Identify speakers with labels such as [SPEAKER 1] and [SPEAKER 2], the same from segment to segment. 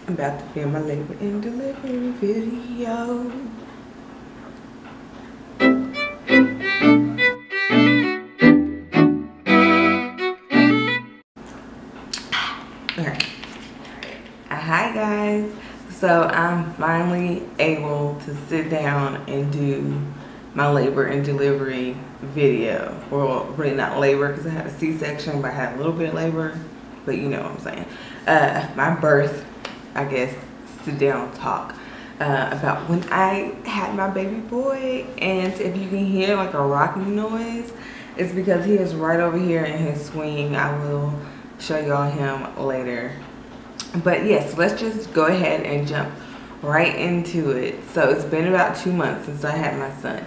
[SPEAKER 1] I'm about to film my labor and delivery video. Okay. Hi guys. So I'm finally able to sit down and do my labor and delivery video. Well, really not labor because I had a C-section, but I had a little bit of labor. But you know what I'm saying. My birth, I guess, sit down talk about when I had my baby boy. And if you can hear like a rocking noise, it's because he is right over here in his swing. I will show y'all him later. But yes, let's just go ahead and jump right into it. So it's been about 2 months since I had my son,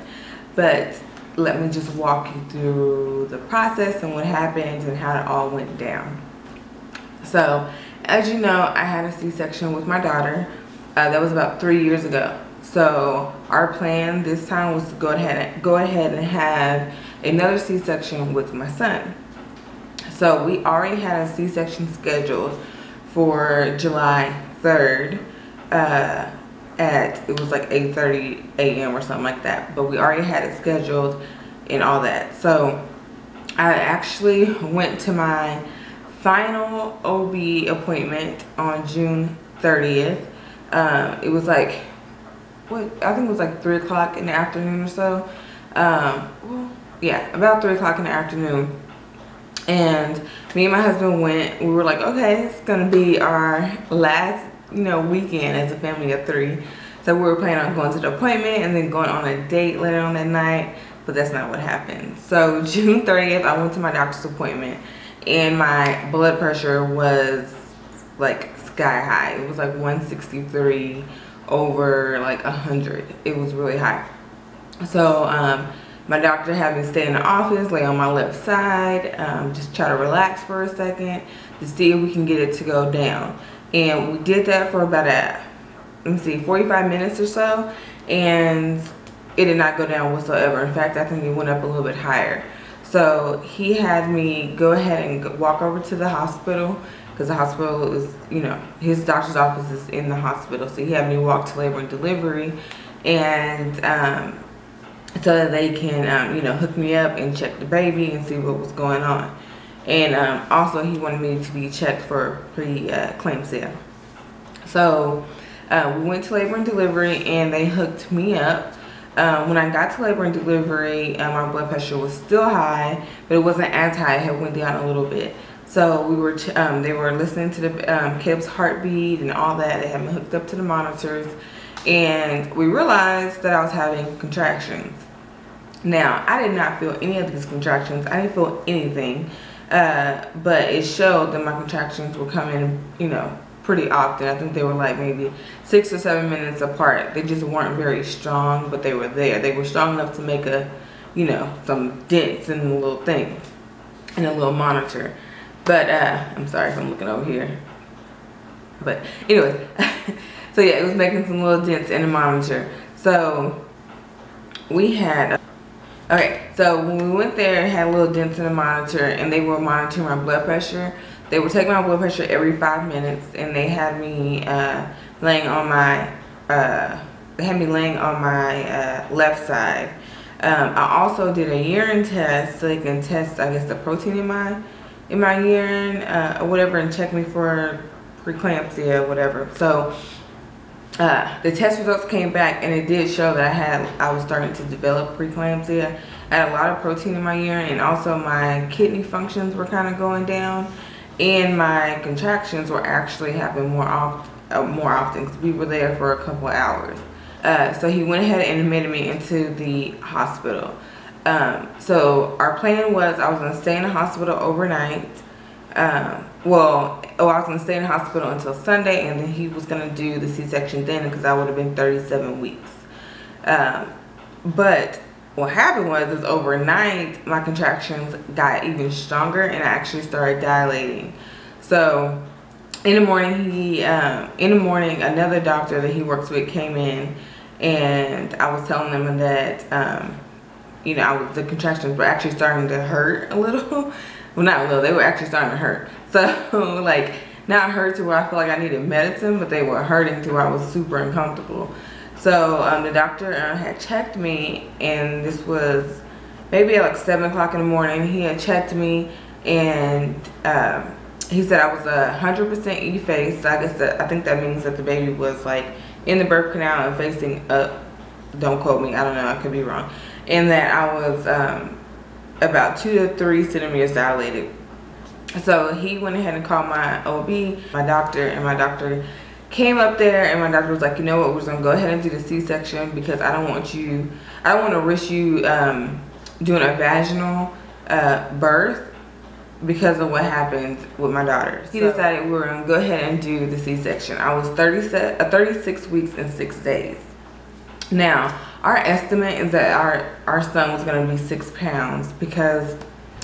[SPEAKER 1] but let me just walk you through the process and what happened and how it all went down. So as you know, I had a C-section with my daughter. That was about 3 years ago. So our plan this time was to go ahead and have another C-section with my son. So we already had a C-section scheduled for July 3rd it was like 8:30 a.m. or something like that, but we already had it scheduled and all that. So I actually went to my final OB appointment on June 30th. It was like, I think it was like 3 o'clock in the afternoon or so. Well, yeah, about 3 o'clock in the afternoon. And me and my husband went. We were like, okay, it's gonna be our last, weekend as a family of 3. So we were planning on going to the appointment and then going on a date later on that night, but that's not what happened. So June 30th, I went to my doctor's appointment and my blood pressure was like sky high. It was like 163 over like 100. It was really high. So my doctor had me stay in the office, lay on my left side, just try to relax for a second to see if we can get it to go down. And we did that for about 45 minutes or so, and it did not go down whatsoever. In fact, I think it went up a little bit higher. So he had me go ahead and walk over to the hospital, because the hospital is, his doctor's office is in the hospital. So he had me walk to labor and delivery, and so that they can, hook me up and check the baby and see what was going on. And also he wanted me to be checked for pre-eclampsia. So we went to labor and delivery and they hooked me up. When I got to labor and delivery, my blood pressure was still high, but it wasn't as high. It had went down a little bit. So we were, they were listening to the kid's heartbeat and all that. They had me hooked up to the monitors, and we realized that I was having contractions. Now, I did not feel any of these contractions. I didn't feel anything, but it showed that my contractions were coming, pretty often. I think they were like maybe 6 or 7 minutes apart. They just weren't very strong, but they were there. They were strong enough to make some dents in the little thing, in a little monitor. But I'm sorry if I'm looking over here. But anyways, so yeah, it was making some little dents in the monitor. So we had, okay, so when we went there, it had little dents in the monitor, and they were monitoring my blood pressure. They were taking my blood pressure every 5 minutes, and they had me laying on my, left side. I also did a urine test so they can test, I guess, the protein in my urine or whatever, and check me for preeclampsia or whatever. So the test results came back, and it did show that I was starting to develop preeclampsia. I had a lot of protein in my urine, and also my kidney functions were kind of going down, and my contractions were actually happening more often because we were there for a couple of hours. So he went ahead and admitted me into the hospital. So our plan was I was going to stay in the hospital overnight. I was going to stay in the hospital until Sunday, and then he was going to do the C-section then, because I would have been 37 weeks. But what happened was overnight my contractions got even stronger, and I actually started dilating. So in the morning, another doctor that he works with came in, and I was telling them that the contractions were actually starting to hurt a little. Well, not a little, they were actually starting to hurt. So like not hurt to where I feel like I needed medicine, but they were hurting to where I was super uncomfortable. So the doctor had checked me, and this was maybe at like 7 o'clock in the morning. He had checked me, and he said I was 100% E-face. I guess I think that means that the baby was like in the birth canal and facing up. Don't quote me, I don't know, I could be wrong. And that I was about 2 to 3 centimeters dilated. So he went ahead and called my OB, my doctor, and my doctor came up there, and my doctor was like, you know what, we're just gonna go ahead and do the C-section because I don't want to risk you doing a vaginal birth because of what happened with my daughter. He decided we were gonna go ahead and do the C-section. I was 36 weeks and 6 days. Now, our estimate is that our son was gonna be 6 pounds because,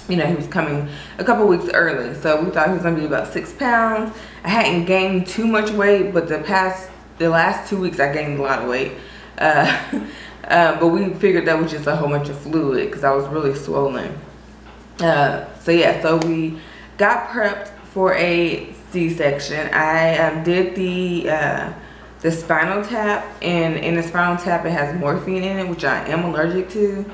[SPEAKER 1] you know, he was coming a couple weeks early. So we thought he was gonna be about 6 pounds. I hadn't gained too much weight, but the last 2 weeks I gained a lot of weight. But we figured that was just a whole bunch of fluid because I was really swollen. So yeah, so we got prepped for a C-section. I did the spinal tap, and in the spinal tap it has morphine in it, which I am allergic to.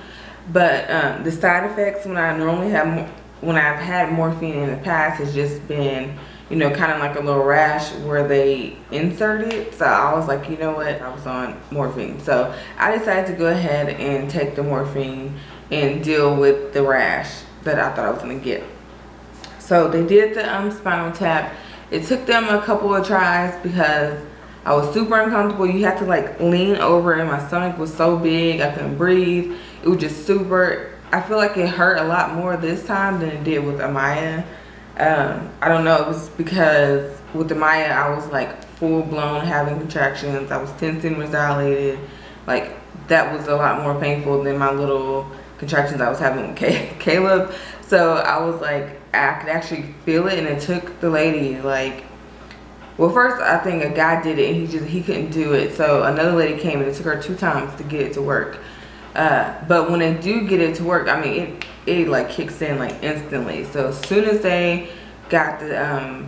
[SPEAKER 1] But the side effects when I've had morphine in the past has just been, you know, kind of like a little rash where they insert it. So I was like, you know what, I was on morphine. So I decided to go ahead and take the morphine and deal with the rash that I thought I was gonna get. So they did the spinal tap. It took them a couple of tries because I was super uncomfortable. You had to like lean over, and my stomach was so big I couldn't breathe. It was just super, I feel like it hurt a lot more this time than it did with Amaya. I don't know, it was because with Amaya I was like full blown having contractions. I was 10 centimeters dilated. Like that was a lot more painful than my little contractions I was having with Caleb. So I was like, I could actually feel it, and it took the lady like, well, first I think a guy did it and he couldn't do it. So another lady came, and it took her 2 times to get it to work. But when they do get it to work, I mean, it like kicks in like instantly. So as soon as they got the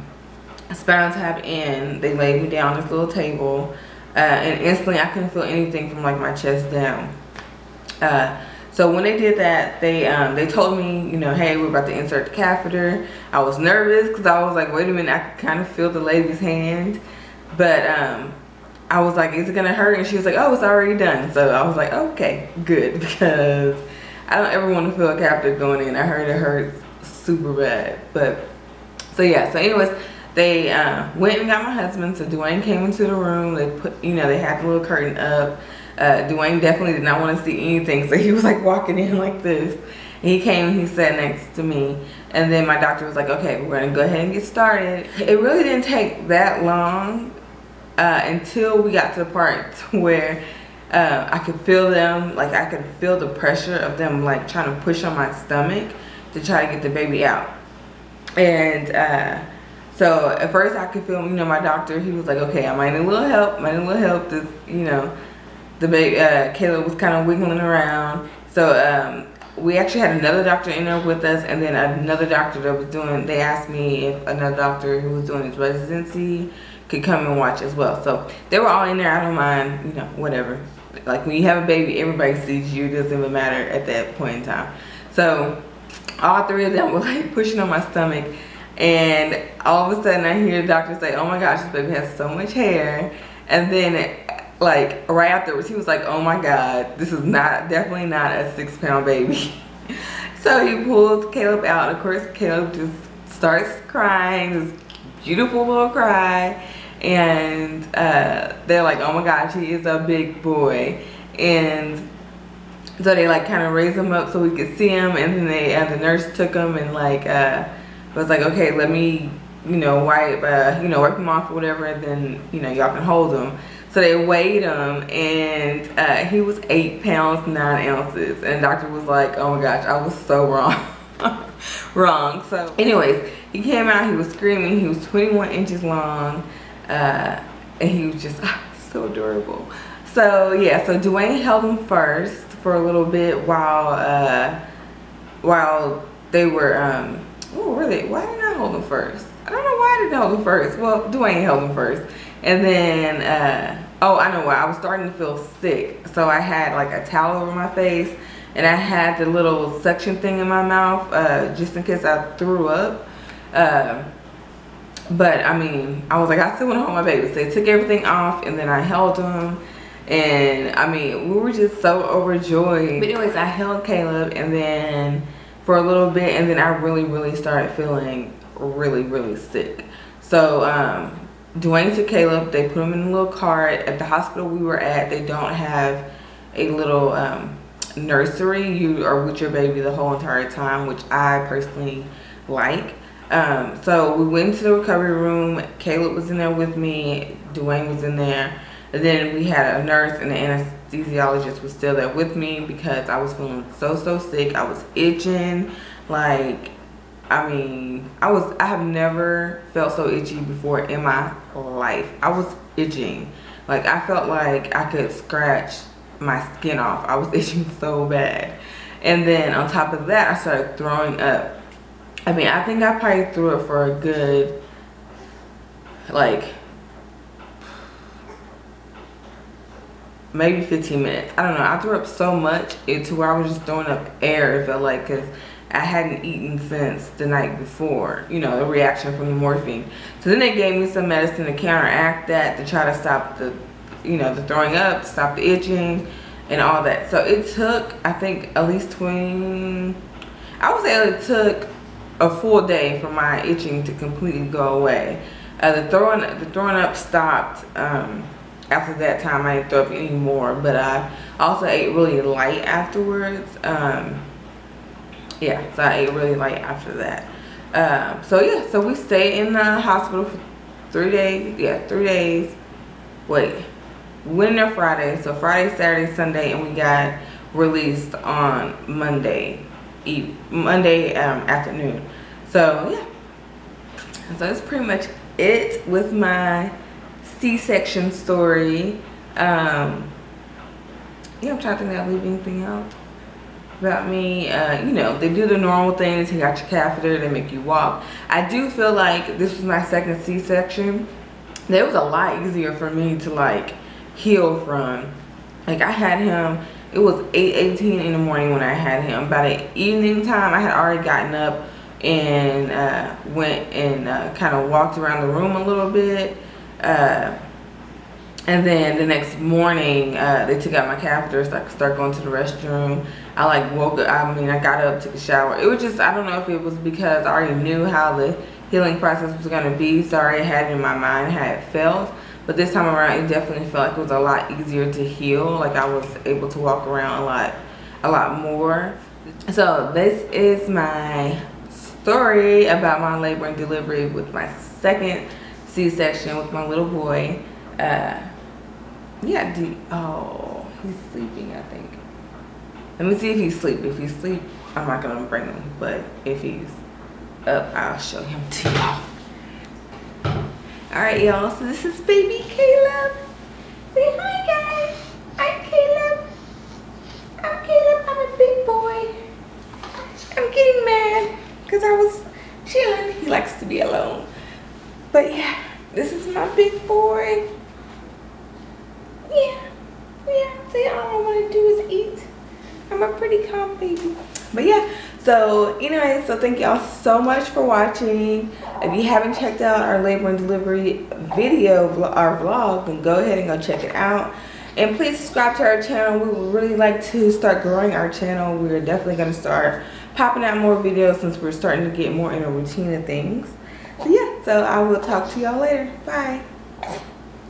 [SPEAKER 1] spinal tap in, they laid me down on this little table, and instantly I couldn't feel anything from like my chest down. So when they did that, they told me, you know, hey, we're about to insert the catheter. I was nervous because I was like, wait a minute, I could kind of feel the lady's hand. But I was like, is it gonna hurt? And she was like, oh, it's already done. So I was like, okay, good, because I don't ever want to feel a catheter going in. I heard it hurts super bad. But so yeah, so anyways, they went and got my husband. So Dwayne came into the room. They put, you know, they had the little curtain up. Dwayne definitely did not want to see anything, so he was like walking in like this. And he came and he sat next to me, and then my doctor was like, okay, we're gonna go ahead and get started. It really didn't take that long until we got to the part where I could feel them, like I could feel the pressure of them like trying to push on my stomach to try to get the baby out. And so at first I could feel, you know, my doctor, he was like, okay, I might need a little help, this, you know, the baby, Caleb was kind of wiggling around. So we actually had another doctor in there with us, and then another doctor that was doing, they asked me if another doctor who was doing his residency could come and watch as well. So they were all in there. I don't mind, you know, whatever. Like when you have a baby, everybody sees you. It doesn't even matter at that point in time. So all 3 of them were like pushing on my stomach, and all of a sudden I hear the doctor say, oh my gosh, this baby has so much hair. And then like right afterwards he was like, oh my god, this is definitely not a 6-pound baby. So he pulls Caleb out. Of course Caleb just starts crying, this beautiful little cry, and they're like, oh my gosh, he is a big boy. And so they like kind of raised him up so we could see him, and then the nurse took him and like was like, okay, let me, you know, wipe him off or whatever, and then, you know, y'all can hold him. So they weighed him, and he was 8 pounds 9 ounces, and the doctor was like, oh my gosh, I was so wrong. So anyways, he came out, he was screaming, he was 21 inches long, and he was just so adorable. So yeah, so Dwayne held him first for a little bit while they were, why didn't I hold him first? I don't know why I didn't hold him first. Well, Dwayne held him first. And then, oh, I know why. I was starting to feel sick. So I had like a towel over my face. And I had the little suction thing in my mouth just in case I threw up. But I mean, I was like, I still want to hold my baby. So they took everything off and then I held him. And I mean, we were just so overjoyed. But anyways, I held Caleb and then for a little bit, and then I really started feeling really sick. So Dwayne took Caleb, they put him in a little cart. At the hospital we were at, they don't have a little nursery. You are with your baby the whole entire time, which I personally like. So we went to the recovery room. Caleb was in there with me, Dwayne was in there, and then we had a nurse and the anesthesiologist was still there with me because I was feeling so sick. I was itching, like, I mean, I have never felt so itchy before in my life. I was itching, like I felt like I could scratch my skin off. I was itching so bad. And then on top of that, I started throwing up. I mean, I think I probably threw it for a good, like, maybe 15 minutes. I don't know. I threw up so much to where I was just throwing up air, it felt like, because I hadn't eaten since the night before, you know, the reaction from the morphine. So then they gave me some medicine to counteract that, to try to stop the, you know, the throwing up, to stop the itching and all that. So it took, I think, at least 20, I would say it took a full day for my itching to completely go away. The throwing up stopped after that time. I didn't throw up anymore, but I also ate really light afterwards. Yeah, so I ate really light after that. So yeah, so we stayed in the hospital for 3 days. Yeah, 3 days. Wait, we went in there Friday. So Friday, Saturday, Sunday, and we got released on Monday afternoon. So yeah, so that's pretty much it with my C-section story. Yeah, I'm trying to think, did I leave anything out about me? You know, they do the normal thing. They take out your catheter, they make you walk. I do feel like this was my second C-section. It was a lot easier for me to like heal from. Like I had him, it was 8:18 in the morning when I had him. By the evening time, I had already gotten up and went and kind of walked around the room a little bit. And then the next morning, they took out my catheter so I could start going to the restroom. I like woke up, I mean, I got up, took a shower. It was just, I don't know if it was because I already knew how the healing process was gonna be. So I already had it in my mind how it felt. But this time around, it definitely felt like it was a lot easier to heal. Like I was able to walk around a lot more. So this is my story about my labor and delivery with my second C-section with my little boy. Yeah, oh, he's sleeping, I think. Let me see if he's asleep. If he's asleep, I'm not gonna bring him. But if he's up, I'll show him to y'all. All right, y'all, so this is baby Caleb. Say hi, guys. I'm Caleb. I'm Caleb, I'm a big boy. I'm getting mad because I was chilling. He likes to be alone. But yeah, this is my big boy. Yeah, see, all I want to do is eat. I'm a pretty calm baby. But yeah, so anyway, so thank y'all so much for watching. If you haven't checked out our labor and delivery video, our vlog, then go ahead and go check it out. And please subscribe to our channel. We would really like to start growing our channel. We're definitely going to start popping out more videos since we're starting to get more in a routine of things. So yeah, so I will talk to y'all later. Bye.